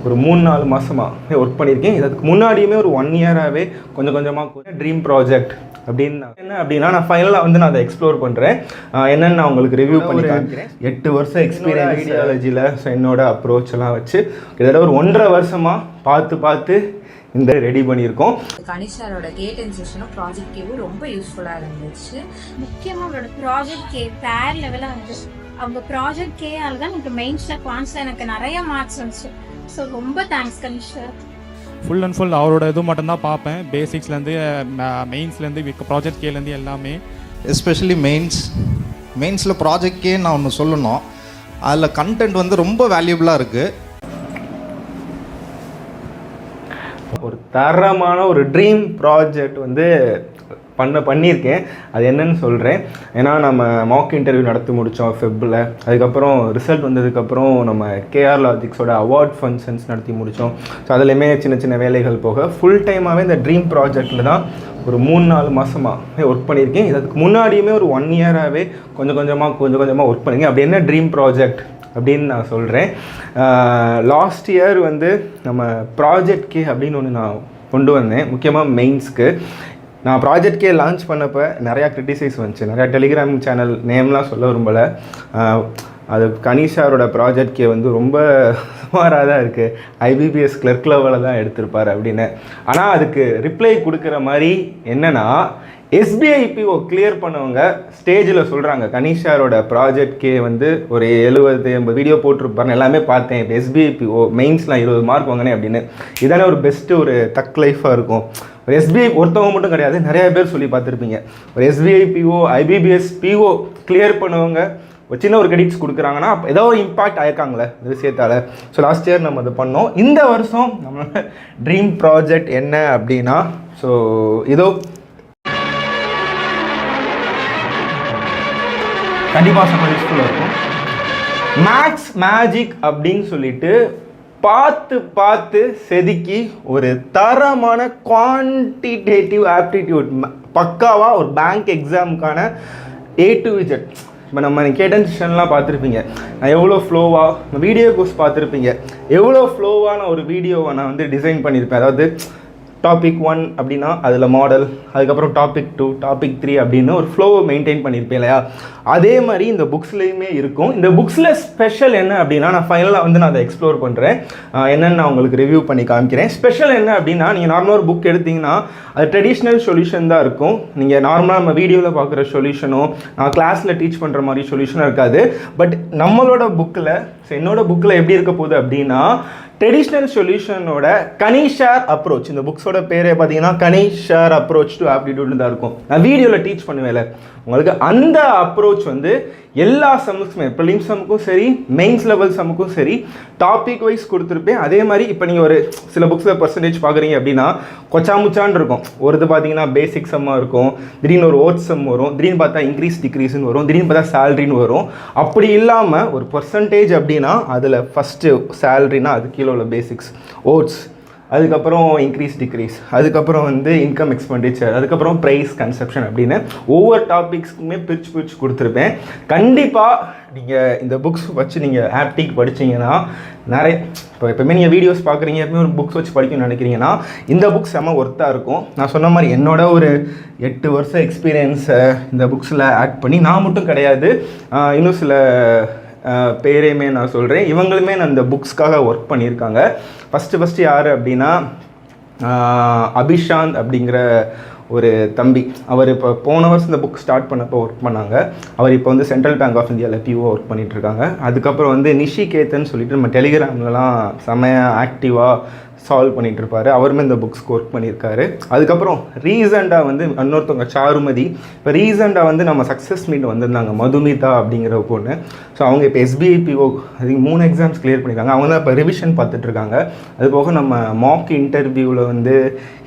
ஒரு 3-4 மாதமாக ஒர்க் பண்ணியிருக்கேன். இதுக்கு முன்னாடியுமே ஒரு 1 இயராகவே கொஞ்சம் கொஞ்சமாக ட்ரீம் ப்ராஜெக்ட் அப்படின்னு என்ன அப்படின்னா நான் ஃபைனலாக வந்து நான் அதை எக்ஸ்ப்ளோர் பண்ணுறேன். என்னென்னு நான் உங்களுக்கு ரிவ்யூ பண்ணி காமிக்கிறேன். 8 வருஷம் எக்ஸ்பீரியன்ஸ் ஐடியாலஜியில். ஸோ என்னோட அப்ரோச் எல்லாம் வச்சு கிட்டத்தட்ட ஒரு 1.5 வருஷமாக பார்த்து இந்த ரெடி பண்ணியிருக்கோம். கனிஷாரோட கேட்டன் செஷனும் ப்ராஜெக்ட் கேவும் ரொம்ப யூஸ்ஃபுல்லாக இருந்துச்சு. முக்கியமாக அவரோட ப்ராஜெக்ட் கே வேறு லெவலில் வந்துச்சு. அவங்க ப்ராஜெக்ட் கேயால் தான் எனக்கு மெயின்ஸில் குவான்ஸில் எனக்கு நிறைய மார்க்ஸ் வந்துச்சு. ஸோ ரொம்ப thanks Kanisha. Full and full அவரோட இது மட்டும்தான் பார்ப்பேன். பேசிக்ஸ்லேருந்து மெயின்ஸ்லேருந்து ப்ராஜெக்ட் கேலேருந்து எல்லாமே. எஸ்பெஷலி மெயின்ஸில் ப்ராஜெக்ட் கே நான் ஒன்று சொல்லணும். அதில் கண்டென்ட் வந்து ரொம்ப வேல்யூபிளாக இருக்குது. ஒரு தரமான ஒரு ட்ரீம் ப்ராஜெக்ட் வந்து பண்ணியிருக்கேன். அது என்னன்னு சொல்கிறேன். ஏன்னா நம்ம மாக் இன்டர்வியூ நடத்தி முடித்தோம் ஃபெப்பில். அதுக்கப்புறம் ரிசல்ட் வந்ததுக்கப்புறம் நம்ம கேஆர் லாஜிக்ஸோட அவார்ட் ஃபங்க்ஷன்ஸ் நடத்தி முடித்தோம். ஸோ அதுலேயுமே சின்ன சின்ன வேலைகள் போக ஃபுல் டைமாகவே இந்த ட்ரீம் ப்ராஜெக்டில் தான் ஒரு 3-4 மாதமாக ஒர்க் பண்ணியிருக்கேன். இதுக்கு முன்னாடியுமே ஒரு 1 இயராகவே கொஞ்சம் கொஞ்சமாக ஒர்க் பண்ணியிருக்கேன். அப்படி என்ன ட்ரீம் ப்ராஜெக்ட் அப்படின்னு நான் சொல்கிறேன். லாஸ்ட் இயர் வந்து நம்ம ப்ராஜெக்ட் கே அப்படின்னு ஒன்று நான் கொண்டு வந்தேன். முக்கியமாக மெயின்ஸ்க்கு நான் ப்ராஜெக்ட் கே லான்ச் பண்ணப்போ நிறையா கிரிட்டிசைஸ் வந்துச்சு. நிறையா டெலிகிராம் சேனல் நேம்லாம் சொல்ல விரும்பலை. அது கனிஷாரோட ப்ராஜெக்ட் கே வந்து ரொம்ப சுமாராக தான் இருக்குது, ஐபிபிஎஸ் கிளர்க் லெவலில் தான் எடுத்திருப்பார் அப்படின்னு. ஆனால் அதுக்கு ரிப்ளை கொடுக்குற மாதிரி என்னென்னா எஸ்பிஐபிஓ கிளியர் பண்ணவங்க ஸ்டேஜில் சொல்கிறாங்க கனிஷாரோட ப்ராஜெக்ட் கே வந்து ஒரு 70-80 வீடியோ போட்டிருப்பாருன்னு எல்லாமே பார்த்தேன். இப்போ எஸ்பிஐபிஓ மெயின்ஸ்லாம் 20 மார்க் வாங்கினேன் அப்படின்னு. இதானே ஒரு பெஸ்ட்டு ஒரு தக் லைஃபாக இருக்கும். ஒரு எஸ்பிஐ ஒருத்தவங்க மட்டும் கிடையாது, நிறைய பேர் சொல்லி பார்த்துருப்பீங்க. ஒரு எஸ்பிஐபிஓ ஐபிபிஎஸ் பிஓ கிளியர் பண்ணவங்க ஒரு சின்ன ஒரு கிரெடிட்ஸ் கொடுக்குறாங்கன்னா அப்போ ஏதோ ஒரு இம்பாக்ட் ஆயிருக்காங்களே இந்த விஷயத்தால். ஸோ லாஸ்ட் இயர் நம்ம அதை பண்ணோம். இந்த வருஷம் நம்மளோட ட்ரீம் ப்ராஜெக்ட் என்ன அப்படின்னா, ஸோ இதோ கண்டிப்பாக செம்ம யூஸ்ஃபுல்லாக இருக்கும். மேக்ஸ் மேஜிக் அப்படின்னு சொல்லிட்டு பார்த்து செதுக்கி ஒரு தரமான குவான்டிடேட்டிவ் ஆப்டிடியூட் பக்காவாக ஒரு பேங்க் எக்ஸாமுக்கான A to Z. இப்போ நம்ம கேட்டன் செஷன்லாம் பார்த்துருப்பீங்க. நான் எவ்வளோ ஃப்ளோவாக வீடியோ கோர்ஸ் பார்த்துருப்பீங்க. எவ்வளோ ஃப்ளோவான ஒரு வீடியோவை நான் வந்து டிசைன் பண்ணியிருப்பேன். அதாவது டாபிக் 1 அப்படின்னா அதில் மாடல், அதுக்கப்புறம் டாபிக் 2 டாபிக் 3 அப்படின்னு ஒரு ஃப்ளோவை மெயின்டைன் பண்ணியிருப்பேன் இல்லையா. அதே மாதிரி இந்த புக்ஸ்லேயுமே இருக்கும். இந்த புக்ஸில் ஸ்பெஷல் என்ன அப்படின்னா நான் ஃபைனலாக வந்து நான் அதை எக்ஸ்ப்ளோர் பண்ணுறேன். என்னென்னு நான் உங்களுக்கு ரிவ்யூ பண்ணி காமிக்கிறேன். ஸ்பெஷல் என்ன அப்படின்னா நீங்கள் நார்மலாக ஒரு புக் எடுத்திங்கன்னா அது ட்ரெடிஷ்னல் சொல்யூஷன் தான் இருக்கும். நீங்கள் நார்மலாக நம்ம வீடியோவில் பார்க்குற சொல்யூஷனும் நான் கிளாஸில் டீச் பண்ணுற மாதிரி சொல்யூஷனும் இருக்காது. பட் நம்மளோட புக்கில் என்னோட புக்கில் எப்படி இருக்க போகுது அப்படின்னா ட்ரெடிஷ்னல் சொல்யூஷனோட கனிஷார் அப்ரோச். இந்த புக்ஸோட பேரே பார்த்தீங்கன்னா கனிஷார் அப்ரோச் டு ஆப்டிடியூட்னு தான் இருக்கும். நான் வீடியோவில் டீச் பண்ணுவேன்ல உங்களுக்கு அந்த அப்ரோச் வந்து எல்லா சம்முக்குமே ப்ரிலிம் சம்முக்கும் சரி மெயின்ஸ் லெவல் சம்முக்கும் சரி டாபிக் வைஸ் கொடுத்துருப்பேன். அதே மாதிரி இப்போ நீங்கள் ஒரு சில புக்ஸில் பர்சன்டேஜ் பார்க்குறீங்க அப்படின்னா கொச்சாமுச்சான்னு இருக்கும். ஒரு இது பார்த்தீங்கன்னா பேசிக் சம்மாக இருக்கும், திடீர்னு ஒரு ஓட்ஸ் சம் வரும், திடீர்னு பார்த்தா இன்க்ரீஸ் டிக்ரீஸ்னு வரும், திடீர்னு பார்த்தா சேலரின்னு வரும். அப்படி இல்லாமல் ஒரு பர்சன்டேஜ் அப்படின்னா அதில் ஃபஸ்ட்டு சேலரினா அது கீழே உள்ள பேசிக்ஸ், ஓட்ஸ், அதுக்கப்புறம் இன்க்ரீஸ் டிக்ரீஸ், அதுக்கப்புறம் வந்து இன்கம் எக்ஸ்பெண்டிச்சர், அதுக்கப்புறம் ப்ரைஸ் கன்செப்ஷன் அப்படின்னு ஒவ்வொரு டாபிக்ஸ்க்குமே பிரித்து கொடுத்துருப்பேன். கண்டிப்பாக நீங்கள் இந்த புக்ஸ் வச்சு நீங்கள் ஆப்டிக் படிச்சிங்கன்னா நிறைய எப்போயுமே நீங்கள் வீடியோஸ் பார்க்குறீங்க, எப்பவுமே ஒரு புக்ஸ் வச்சு படிக்கணும்னு நினைக்கிறீங்கன்னா இந்த புக்ஸ் செம்ம ஒர்த்தாக இருக்கும். நான் சொன்ன மாதிரி என்னோட ஒரு 8 வருஷம் எக்ஸ்பீரியன்ஸை இந்த புக்ஸில் ஆட் பண்ணி நான் மட்டும் கிடையாது, இன்னும் சில பேரையுமே நான் சொல்கிறேன். இவங்களுமே நான் இந்த புக்ஸ்க்காக ஒர்க் பண்ணியிருக்காங்க. ஃபஸ்ட்டு யார் அப்படின்னா அபிஷாந்த் அப்படிங்கிற ஒரு தம்பி. அவர் இப்போ போன வருஷம் இந்த புக் ஸ்டார்ட் பண்ணப்போ ஒர்க் பண்ணாங்க. அவர் இப்போ வந்து சென்ட்ரல் பேங்க் ஆஃப் இந்தியாவில் பிஓ ஒர்க் பண்ணிகிட்ருக்காங்க. அதுக்கப்புறம் வந்து நிஷிகேத்தன் சொல்லிட்டு நம்ம டெலிகிராம்லலாம் செம்மையாக ஆக்டிவாக சால்வ் பண்ணிகிட்ருப்பார். அவருமே இந்த புக்ஸ்க்கு ஒர்க் பண்ணியிருக்காரு. அதுக்கப்புறம் ரீசெண்டாக வந்து இன்னொருத்தவங்க சாருமதி. இப்போ ரீசெண்டாக வந்து நம்ம சக்ஸஸ் மீட் வந்திருந்தாங்க, மதுமிதா அப்படிங்கிற பொண்ணு. ஸோ அவங்க இப்போ எஸ்பிஐபிஓ அதுக்கு 3 எக்ஸாம்ஸ் கிளியர் பண்ணியிருக்காங்க. அவங்க தான் இப்போ ரிவிஷன் பார்த்துட்ருக்காங்க. அது போக நம்ம மாக் இன்டர்வியூவில் வந்து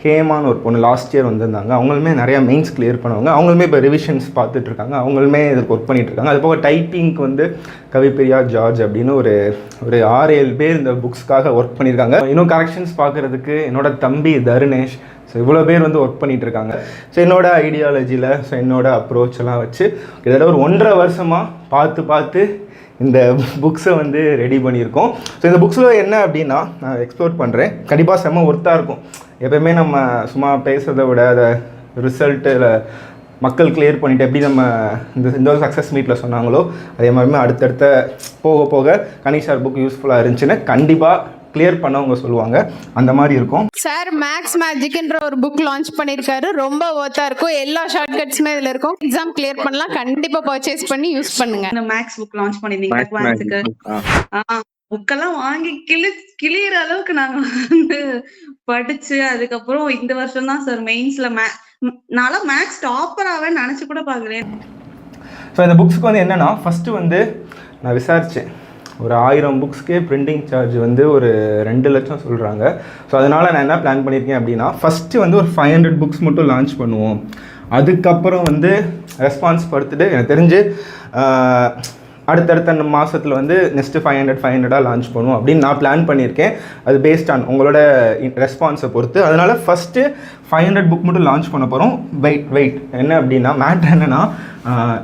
ஹேமான்னு ஒரு பொண்ணு லாஸ்ட் இயர் வந்திருந்தாங்க. அவங்களுமே நிறையா மெயின்ஸ் கிளியர் பண்ணுவாங்க. அவங்களுமே இப்போ ரிவிஷன்ஸ் பார்த்துட்ருக்காங்க. அவங்களுமே இதுக்கு ஒர்க் பண்ணிகிட்ருக்காங்க. அது போக டைப்பிங்க்கு வந்து கவிப்பிரியா ஜார்ஜ் அப்படின்னு ஒரு 6-7 பேர் இந்த புக்ஸ்க்காக ஒர்க் பண்ணியிருக்காங்க. இன்னும் கரெக்ஷன்ஸ் பார்க்குறதுக்கு என்னோட தம்பி தருணேஷ். ஸோ இவ்வளோ பேர் வந்து ஒர்க் பண்ணிகிட்ருக்காங்க. ஸோ என்னோட ஐடியாலஜியில் என்னோட அப்ரோச் எல்லாம் வச்சு கிட்டத்தட்ட ஒரு 1.5 வருஷமாக பார்த்து இந்த புக்ஸை வந்து ரெடி பண்ணியிருக்கோம். ஸோ இந்த புக்ஸில் என்ன அப்படின்னா நான் எக்ஸ்ப்ளோர் பண்ணுறேன். கண்டிப்பாக செம்ம ஒர்த்தாக இருக்கும். எப்போயுமே நம்ம சும்மா பேசுகிறத விட அதை ரிசல்ட்டில் மக்கள் கிளியர் பண்ணிவிட்டு எப்படி நம்ம இந்த சக்ஸஸ் மீட்டில் சொன்னாங்களோ அதே மாதிரி அடுத்தடுத்த போக போக கனிஷார் புக் யூஸ்ஃபுல்லாக இருந்துச்சுன்னா கண்டிப்பாக கிளியர் பண்ணவங்க சொல்லுவாங்க. அந்த மாதிரி இருக்கும். சார் மேக்ஸ் மேஜிக்ன்ற ஒரு புக் லான்ச் பண்ணியிருக்காரு. ரொம்ப ஒர்த்தா இருக்கும். எல்லா ஷார்ட்கட்ஸுமே இதில் இருக்கும். எக்ஸாம் கிளியர் பண்ணலாம். கண்டிப்பாக பர்ச்சேஸ் பண்ணி யூஸ் பண்ணுங்க. இந்த மேக்ஸ் புக் லான்ச் பண்ணிருந்தீங்க அட்வான்ஸுக்கு. புக்கெல்லாம் வாங்கி கிளியற அளவுக்கு நாங்க வந்து படிச்சு அதுக்கப்புறம் இந்த வருஷம் தான் சார் மெயின்ஸ்ல நான்லாம் மேக்ஸ் டாப்பராகவே நினைச்சு கூட பாக்குறேன். ஸோ இந்த புக்ஸுக்கு வந்து என்னன்னா ஃபர்ஸ்ட் வந்து நான் விசாரிச்சேன். ஒரு 1000 புக்ஸ்க்கே பிரிண்டிங் சார்ஜ் வந்து ஒரு 2 லட்சம் சொல்கிறாங்க. ஸோ அதனால் நான் என்ன பிளான் பண்ணியிருக்கேன் அப்படின்னா ஃபஸ்ட்டு வந்து ஒரு 500 புக்ஸ் மட்டும் லான்ச் பண்ணுவோம். அதுக்கப்புறம் வந்து ரெஸ்பான்ஸ் படுத்துட்டு எனக்கு தெரிஞ்சு அடுத்தடுத்த மாதத்தில் வந்து நெக்ஸ்ட்டு 500 லான்ச் பண்ணுவோம் அப்படின்னு நான் பிளான் பண்ணியிருக்கேன். அது பேஸ்ட் ஆன் உங்களோட ரெஸ்பான்ஸை பொறுத்து. அதனால் ஃபஸ்ட்டு 500 புக் மட்டும் லான்ச் பண்ண போகிறோம். வெயிட் என்ன அப்படின்னா மேட்ரு என்னென்னா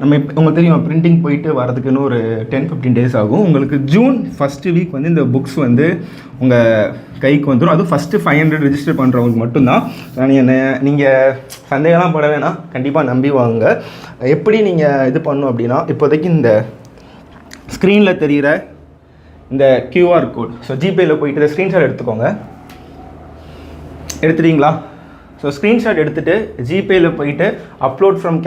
நம்ம உங்களுக்கு தெரியும் பிரிண்டிங் போயிட்டு வரதுக்குன்னு ஒரு 10-15 டேஸ் ஆகும். உங்களுக்கு ஜூன் ஃபஸ்ட்டு வீக் வந்து இந்த புக்ஸ் வந்து உங்கள் கைக்கு வந்துடும். அதுவும் ஃபஸ்ட்டு 500 ரெஜிஸ்டர் பண்ணுறவங்களுக்கு மட்டும்தான். நீங்கள் சந்தேகம்லாம் பட வேணாம், கண்டிப்பாக நம்பி வாங்க. எப்படி நீங்கள் இது பண்ணணும் அப்படின்னா இப்போதைக்கு இந்த ஸ்க்ரீனில் தெரிகிற இந்த கியூஆர் கோட், ஸோ ஜிபேயில் போயிட்டு இதை ஸ்க்ரீன்ஷாட் எடுத்துக்கோங்க. எடுத்துட்டீங்களா? ஸோ ஸ்க்ரீன்ஷாட் எடுத்துகிட்டு ஜிபேயில் போயிட்டு அப்லோட் ஃப்ரம்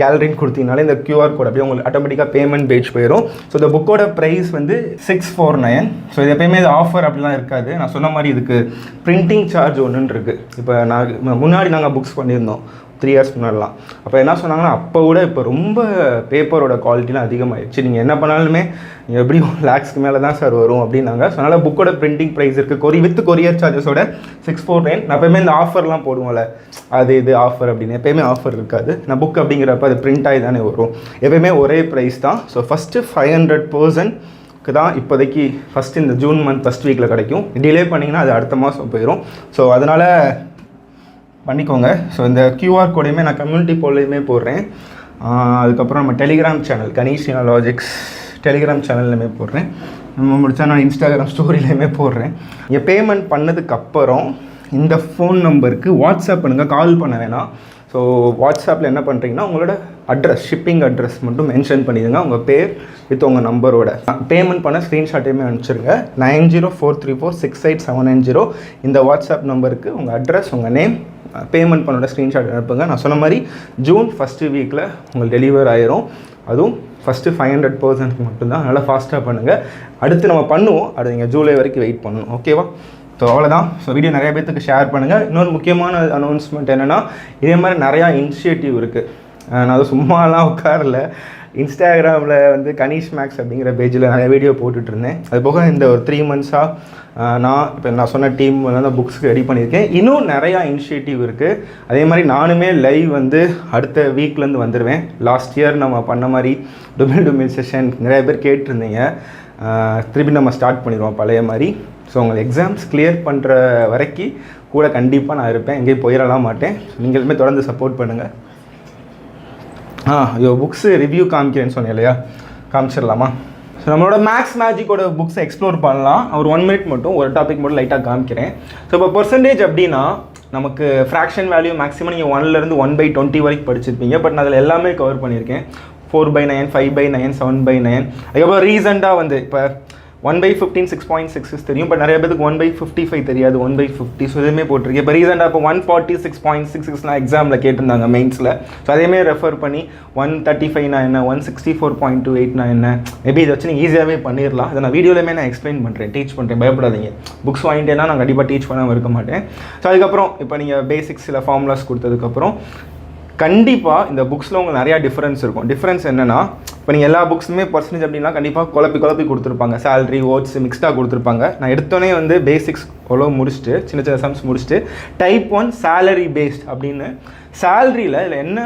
கேலரின்னு கொடுத்தீங்கனாலே இந்த கியூஆர் கோட் அப்படியே உங்களுக்கு ஆட்டோமேட்டிக்காக பேமெண்ட் பேஜ் போயிடும். ஸோ இந்த புக்கோட ப்ரைஸ் வந்து 649. ஸோ இது எப்போயுமே இது ஆஃபர் அப்படிலாம் இருக்காது. நான் சொன்ன மாதிரி இதுக்கு பிரிண்டிங் சார்ஜ் ஒன்றுன்னு இருக்குது. இப்போ முன்னாடி நாங்கள் புக்ஸ் பண்ணியிருந்தோம் 3 இயர்ஸ் முன்னாடிலாம். அப்போ என்ன சொன்னாங்கன்னா அப்போ விட இப்போ ரொம்ப பேப்பரோட குவாலிட்டிலாம் அதிகமாகிடுச்சு. நீங்கள் என்ன பண்ணாலுமே நீங்கள் எப்படியும் லேக்ஸ்க்கு மேலே தான் சார் வரும் அப்படின்னாங்க. ஸோ அதனால் புக்கோட பிரிண்டிங் ப்ரைஸ் இருக்குது வித் கொரியர் சார்ஜஸோட 649. நான் எப்போயுமே இந்த ஆஃபர்லாம் போடுவோம்ல அது இது ஆஃபர் அப்படின்னு எப்போயுமே ஆஃபர் இருக்காது. நான் புக் அப்படிங்கிறப்ப அது பிரிண்ட் ஆகி தானே வரும். எப்போயுமே ஒரே ப்ரைஸ் தான். ஸோ ஃபஸ்ட்டு 500% தான் இப்போதைக்கு ஃபஸ்ட்டு இந்த ஜூன் மந்த் ஃபஸ்ட் வீக்கில் கிடைக்கும். டிலே பண்ணிங்கன்னா அது அடுத்த மாதம் போயிடும். ஸோ அதனால் பண்ணிக்கோங்க. ஸோ இந்த கியூஆர் கோடையுமே நான் கம்யூனிட்டி போலையுமே போடுறேன். அதுக்கப்புறம் நம்ம Telegram channel Kanisha logics Telegram சேனல்லையுமே போடுறேன். நம்ம முடிச்சா நான் இன்ஸ்டாகிராம் ஸ்டோரியிலையுமே போடுறேன். நீங்கள் பேமெண்ட் பண்ணதுக்கப்புறம் இந்த ஃபோன் நம்பருக்கு வாட்ஸ்அப் பண்ணுங்கள், கால் பண்ண வேணாம். ஸோ வாட்ஸ்அப்பில் என்ன பண்ணுறீங்கன்னா உங்களோட அட்ரஸ் ஷிப்பிங் அட்ரஸ் மட்டும் மென்ஷன் பண்ணிடுங்க. உங்கள் பேர் வித் உங்கள் நம்பரோட பேமெண்ட் பண்ண ஸ்க்ரீன்ஷாட்டையுமே அனுப்பிச்சிருங்க. 9043468790 இந்த வாட்ஸ்அப் நம்பருக்கு உங்கள் அட்ரஸ் உங்கள் நேம் பேமெண்ட் பண்ணோட ஸ்க்ரீன்ஷாட் அனுப்புங்க. நான் சொன்ன மாதிரி ஜூன் ஃபஸ்ட்டு வீக்கில் உங்களுக்கு டெலிவர் ஆயிரும். அதுவும் ஃபஸ்ட்டு 500% மட்டும்தான். அதனால் ஃபாஸ்ட்டாக பண்ணுங்கள். அடுத்து நம்ம பண்ணுவோம். அது நீங்கள் ஜூலை வரைக்கும் வெயிட் பண்ணணும். ஓகேவா? ஸோ அவ்வளோதான். ஸோ வீடியோ நிறைய பேர்த்துக்கு ஷேர் பண்ணுங்கள். இன்னொரு முக்கியமான அனௌன்ஸ்மெண்ட் என்னென்னா இதே மாதிரி நிறையா இனிஷியேட்டிவ் இருக்குது. நான் அதை சும்மாலாம் உட்காரல. இன்ஸ்டாகிராமில் வந்து கனிஷ் மேக்ஸ் அப்படிங்கிற பேஜில் நிறைய வீடியோ போட்டுட்ருந்தேன். அது போக இந்த ஒரு 3 மந்த்ஸாக நான் சொன்ன டீம் வந்து புக்ஸுக்கு ரெடி பண்ணியிருக்கேன். இன்னும் நிறையா இனிஷியேட்டிவ் இருக்குது. அதே மாதிரி நானுமே லைவ் வந்து அடுத்த வீக்லேருந்து வந்துடுவேன். லாஸ்ட் இயர் நம்ம பண்ண மாதிரி டுமில் செஷன் நிறைய பேர் கேட்டிருந்தீங்க. திருப்பி நம்ம ஸ்டார்ட் பண்ணிடுவோம் பழைய மாதிரி. ஸோ உங்கள் எக்ஸாம்ஸ் கிளியர் பண்ணுற வரைக்கும் கூட கண்டிப்பாக நான் இருப்பேன். எங்கேயும் போயிடலாம் மாட்டேன். நீங்களுமே தொடர்ந்து சப்போர்ட் பண்ணுங்கள். ஐயோ புக்ஸு ரிவ்யூ காமிக்கிறேன்னு சொன்னேன் இல்லையா, காமிச்சிடலாமா? ஸோ நம்மளோட மேக்ஸ் மேஜிக்கோட புக்ஸை எக்ஸ்ப்ளோர் பண்ணலாம். ஒரு 1 மினிட் மட்டும் ஒரு டாபிக் மட்டும் லைட்டாக காமிக்கிறேன். ஸோ இப்போ பெர்சன்டேஜ் அப்படின்னா நமக்கு ஃப்ராக்ஷன் வேல்யூ மேக்ஸிமம் நீங்கள் 1லேருந்து 1/20 வரைக்கும் படிச்சிருப்பீங்க. பட் நான் அதில் எல்லாமே கவர் பண்ணியிருக்கேன். 4/9, 5/9, 7/9. அதுக்கப்புறம் ரீசெண்டாக வந்து இப்போ 1/15 6.66 தெரியும். பட் நிறைய பேருக்கு 1/55 தெரியாது. 1/50 ஸோ இதுவுமே போட்டிருக்கு. இப்போ ரீசெண்டாக இப்போ 146.66 எக்ஸாமில் கேட்டிருந்தாங்க மெயின்ஸில். ஸோ அதேமாதிரி ரெஃபர் பண்ணி 135 என்ன, 164.28 என்ன, மேபி இதை வச்சு நீங்கள் ஈஸியாகவே பண்ணிடலாம். அதை நான் வீடியோலையுமே நான் எக்ஸ்பிளைன் பண்ணுறேன், டீச் பண்ணுறேன். பயப்படாதீங்க. புக்ஸ் வாங்கிட்டேன்னா நான் கண்டிப்பாக டீச் பண்ணாமல் இருக்க மாட்டேன். ஸோ அதுக்கப்புறம் இப்போ நீங்கள் பேசிக்ஸ் சில ஃபார்முலாஸ் கொடுத்ததுக்கப்புறம் கண்டிப்பாக இந்த புக்ஸில் உங்களுக்கு நிறையா டிஃப்ரென்ஸ் இருக்கும். டிஃப்ரென்ஸ் என்னென்னா இப்போ நீங்கள் எல்லா புக்ஸுமே பர்சன்டேஜ் அப்படின்னா கண்டிப்பாக குழப்பி கொடுத்துருப்பாங்க. சேலரி ஓட்ஸ் மிக்ஸ்டாக கொடுத்துருப்பாங்க. நான் எடுத்தோடனே வந்து பேசிக்ஸ் அவ்வளோ முடிச்சுட்டு சின்ன சம்ஸ் முடிச்சுட்டு டைப் 1 சேலரி பேஸ்ட் அப்படின்னு சேலரியில் இதில் என்ன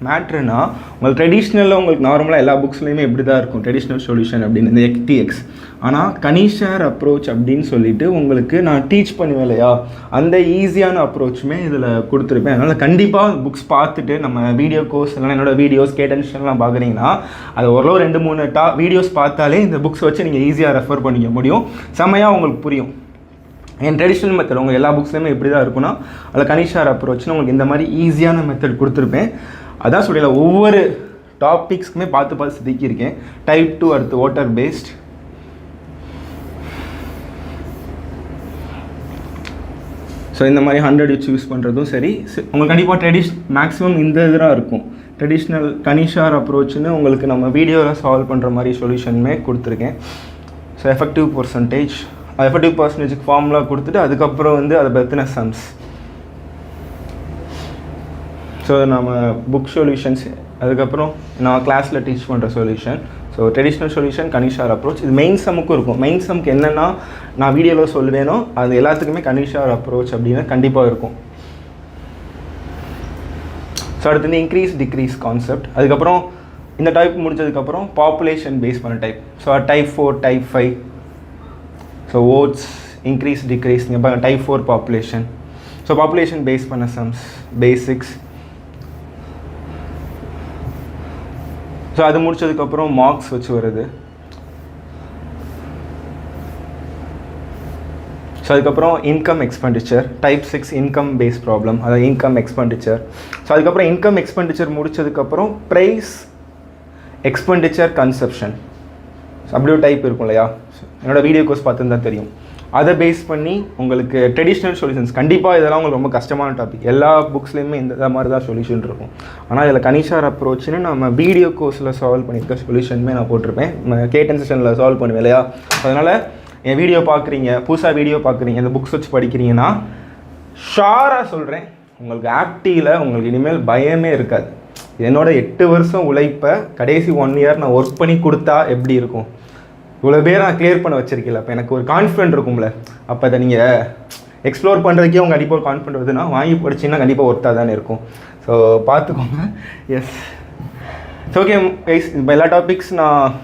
மேட்ருனா உங்களுக்கு ட்ரெடிஷ்னலில் உங்களுக்கு நார்மலாக எல்லா புக்ஸ்லேயுமே இப்படி தான் இருக்கும் ட்ரெடிஷ்னல் சொல்யூஷன் அப்படின்னு இந்த எக்டிஎக்ஸ். ஆனால் கனிஷார் அப்ரோச் அப்படின்னு சொல்லிட்டு உங்களுக்கு நான் டீச் பண்ணுவேன் இல்லையா, அந்த ஈஸியான அப்ரோச்சுமே இதில் கொடுத்துருப்பேன். அதனால் கண்டிப்பாக புக்ஸ் பார்த்துட்டு நம்ம வீடியோ கோர்ஸ் இல்லைனா என்னோட வீடியோஸ் கேட்டன்ஷன்லாம் பார்க்குறீங்கன்னா அது ஓரளவு 2-3 வீடியோஸ் பார்த்தாலே இந்த புக்ஸ் வச்சு நீங்கள் ஈஸியாக ரெஃபர் பண்ணிக்க முடியும். செம்மையாக உங்களுக்கு புரியும். என் ட்ரெடிஷ்னல் மெத்தட் உங்கள் எல்லா புக்ஸ்லையுமே எப்படி தான் இருக்குன்னா அதில் கனிஷார் அப்ரோச்னு உங்களுக்கு இந்த மாதிரி ஈஸியான மெத்தட் கொடுத்துருப்பேன். அதான் சொல்லல, ஒவ்வொரு டாபிக்ஸ்க்குமே பார்த்து செதுக்கியிருக்கேன். டைப் 2 அடுத்து வாட்டர் பேஸ்ட், ஸோ இந்த மாதிரி 100 வச்சு யூஸ் பண்ணுறதும் சரி. உங்களுக்கு கண்டிப்பாக மேக்ஸிமம் இந்த இதுதான் இருக்கும். ட்ரெடிஷ்னல் கனிஷார் அப்ரோச்னு உங்களுக்கு நம்ம வீடியோவில் சால்வ் பண்ணுற மாதிரி சொல்யூஷனுமே கொடுத்துருக்கேன். ஸோ எஃபெக்டிவ் பர்சன்டேஜுக்கு ஃபார்முலா கொடுத்துட்டு அதுக்கப்புறம் வந்து அதை பற்றின சம்ஸ். ஸோ நம்ம புக் சொல்யூஷன்ஸ், அதுக்கப்புறம் நான் கிளாஸில் டீச் பண்ணுற சொல்யூஷன். ஸோ ட்ரெடிஷ்னல் சொல்யூஷன், கனிஷார் அப்ரோச், இது மெயின் சம்முக்கும் இருக்கும். மெயின் சம்க்கு என்னென்னா நான் வீடியோவில் சொல்லுவேனோ அது எல்லாத்துக்குமே கனிஷார் அப்ரோச் அப்படின்னு கண்டிப்பாக இருக்கும். ஸோ அடுத்து வந்து இன்க்ரீஸ் டிக்ரீஸ் கான்செப்ட். அதுக்கப்புறம் இந்த டைப் முடிஞ்சதுக்கப்புறம் பாப்புலேஷன் பேஸ் பண்ண type. So type 4, type 5. So odds, increase decrease, நீங்கள் பாருங்கள் type 4 population. So population base பண்ண சம்ஸ், பேசிக்ஸ். ஸோ அது முடிச்சதுக்கப்புறம் மார்க்ஸ் வச்சு வருது. ஸோ அதுக்கப்புறம் income expenditure, type 6 income base problem, அதாவது இன்கம் எக்ஸ்பெண்டிச்சர். ஸோ அதுக்கப்புறம் இன்கம் எக்ஸ்பெண்டிச்சர் முடிச்சதுக்கப்புறம் ப்ரைஸ் எக்ஸ்பெண்டிச்சர் கன்சப்ஷன். ஸோ அப்படி ஒரு டைப் இருக்கும் இல்லையா, என்னோடய வீடியோ கோர்ஸ் பார்த்துருந்தா தெரியும். அதை பேஸ் பண்ணி உங்களுக்கு ட்ரெடிஷ்னல் சொல்யூஷன்ஸ், கண்டிப்பாக இதெல்லாம் உங்களுக்கு ரொம்ப கஷ்டமான டாபிக். எல்லா புக்ஸ்லேயுமே இந்த மாதிரி தான் சொல்யூஷன் இருக்கும். ஆனால் இதில் கனிஷார் அப்ரோச்னு நம்ம வீடியோ கோர்ஸில் சால்வ் பண்ணியிருக்க சொல்யூஷனுமே நான் போட்டிருப்பேன். கேட்டன் செஷனில் சால்வ் பண்ணுவேன் இல்லையா. அதனால் என் வீடியோ பார்க்குறீங்க, புதுசாக வீடியோ பார்க்குறீங்க, இந்த புக்ஸ் வச்சு படிக்கிறீங்கன்னா ஷாராக சொல்கிறேன், உங்களுக்கு ஆப்டியில் உங்களுக்கு இனிமேல் பயமே இருக்காது. என்னோட 8 வருஷம் உழைப்பை கடைசி 1 இயர் நான் ஒர்க் பண்ணி கொடுத்தா எப்படி இருக்கும்? இவ்வளோ பேர் நான் கிளியர் பண்ண வச்சிருக்கல, அப்போ எனக்கு ஒரு கான்ஃபிடென்ட் இருக்கும்ல. அப்போ அதை நீங்கள் எக்ஸ்ப்ளோர் பண்ணுறதுக்கே உங்கள் கண்டிப்பாக ஒரு கான்ஃபிடென்ட் வருதுன்னா வாங்கி படிச்சிங்கன்னா கண்டிப்பாக ஒர்த்தாக தானே இருக்கும். ஸோ பார்த்துக்கோங்க. எஸ், ஓகே கைஸ், இப்போ எல்லா டாபிக்ஸ் நான்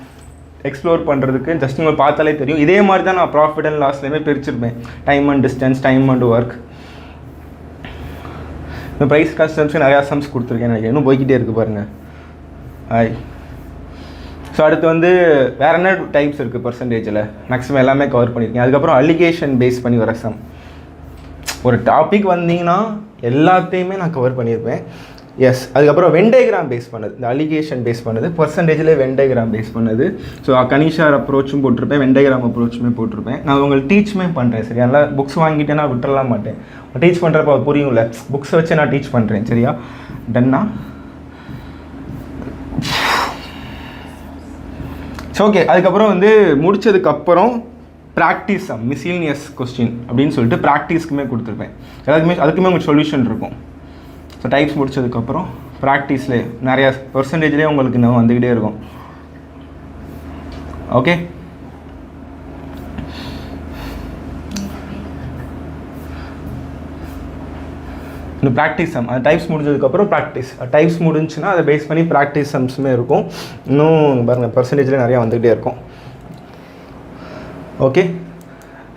எக்ஸ்ப்ளோர் பண்ணுறதுக்கு ஜஸ்ட் உங்களுக்கு பார்த்தாலே தெரியும். இதே மாதிரி தான் நான் ப்ராஃபிட் அண்ட் லாஸ்லேயுமே பிரிச்சிருப்பேன். Time and distance, time and work. இந்த ப்ரைஸ் கஸ்டம்ஸ்க்கு நிறையா சம்ஸ் கொடுத்துருக்கேன் நினைக்கிறேன். இன்னும் போய்கிட்டே இருக்குது பாருங்கள். ஸோ அடுத்து வந்து வேறு என்ன டைப்ஸ் இருக்குது பர்சன்டேஜில், மேக்ஸிமம் எல்லாமே கவர் பண்ணியிருக்கேன். அதுக்கப்புறம் அலிகேஷன் பேஸ் பண்ணி வர சம். ஒரு டாபிக் வந்தீங்கன்னா எல்லாத்தையுமே நான் கவர் பண்ணியிருப்பேன். எஸ், அதுக்கப்புறம் வென்டைகிராம் பேஸ் பண்ணது, இந்த அலிகேஷன் பேஸ் பண்ணது, பர்சன்டேஜில் வென்டைகிராம் பேஸ் பண்ணது. ஸோ கனிஷார் அப்ரோச்சும் போட்டிருப்பேன், வென்டைகிராம் அப்ரோச்சுமே போட்டிருப்பேன். நான் உங்களுக்கு டீச்சுமே பண்ணுறேன் சரியா. நல்லா புக்ஸ் வாங்கிட்டே நான் விட்டுறலாம் மாட்டேன். டீச் பண்ணுறப்ப புரியும்ல, புக்ஸை வச்சு நான் டீச் பண்ணுறேன் சரியா. டன்னா ஸோ ஓகே. அதுக்கப்புறம் வந்து முடித்ததுக்கப்புறம் ப்ராக்டிஸ் சம், மிஸ்சீலினியஸ் கொஸ்டின் அப்படின்னு சொல்லிட்டு ப்ராக்டிஸ்க்குமே கொடுத்துருப்பேன். எல்லாத்துக்குமே அதுக்குமே உங்களுக்கு சொல்யூஷன் இருக்கும். ஸோ டைப்ஸ் முடிச்சதுக்கப்புறம் ப்ராக்டிஸ்லேயே நிறையா பர்சன்டேஜ்லேயே உங்களுக்கு இன்னும் வந்துக்கிட்டே இருக்கும். ஓகே, இந்த ப்ராக்டிஸ் சம், அது டைப்ஸ் முடிஞ்சதுக்கப்புறம் டைப்ஸ் முடிஞ்சுன்னா அதை பேஸ் பண்ணி ப்ராக்டிஸ் சம்ஸுமே இருக்கும். இன்னும் பாருங்கள் பர்சன்டேஜில் நிறையா வந்துக்கிட்டே இருக்கும். ஓகே,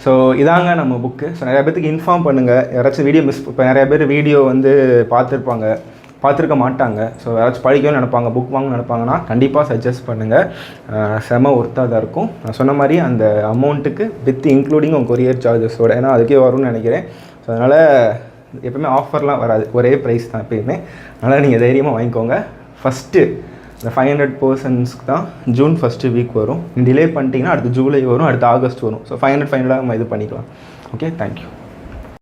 ஸோ இதாங்க நம்ம புக்கு. ஸோ நிறையா பேருக்கு இன்ஃபார்ம் பண்ணுங்கள். யாராச்சும் வீடியோ இப்போ நிறையா பேர் வீடியோ வந்து பார்த்துருக்க மாட்டாங்க. ஸோ யாராச்சும் படிக்கணும்னு நினைப்பாங்க, புக் வாங்கணும்னு நினைப்பாங்கன்னா கண்டிப்பாக சஜஸ்ட் பண்ணுங்கள். செம ஒர்த்தாக தான் இருக்கும். நான் சொன்ன மாதிரி அந்த அமௌண்ட்டுக்கு வித் இன்க்ளூடிங் உங்கள் கொரியர் சார்ஜஸோட, ஏன்னா அதுக்கே வரும்னு நினைக்கிறேன். ஸோ அதனால் எப்போவுமே ஆஃபர்லாம் வராது, ஒரே ப்ரைஸ் தான் எப்பயுமே. அதனால் நீங்கள் தைரியமாக வாங்கிக்கோங்க. ஃபஸ்ட்டு இந்த 500 பர்சன்ஸ்க்கு தான் ஜூன் ஃபஸ்ட்டு வீக் வரும். டிலே பண்ணிட்டீங்கன்னா அடுத்து ஜூலை வரும், அடுத்து ஆகஸ்ட் வரும். ஸோ 500 நம்ம இது பண்ணிக்கலாம். Okay, thank you.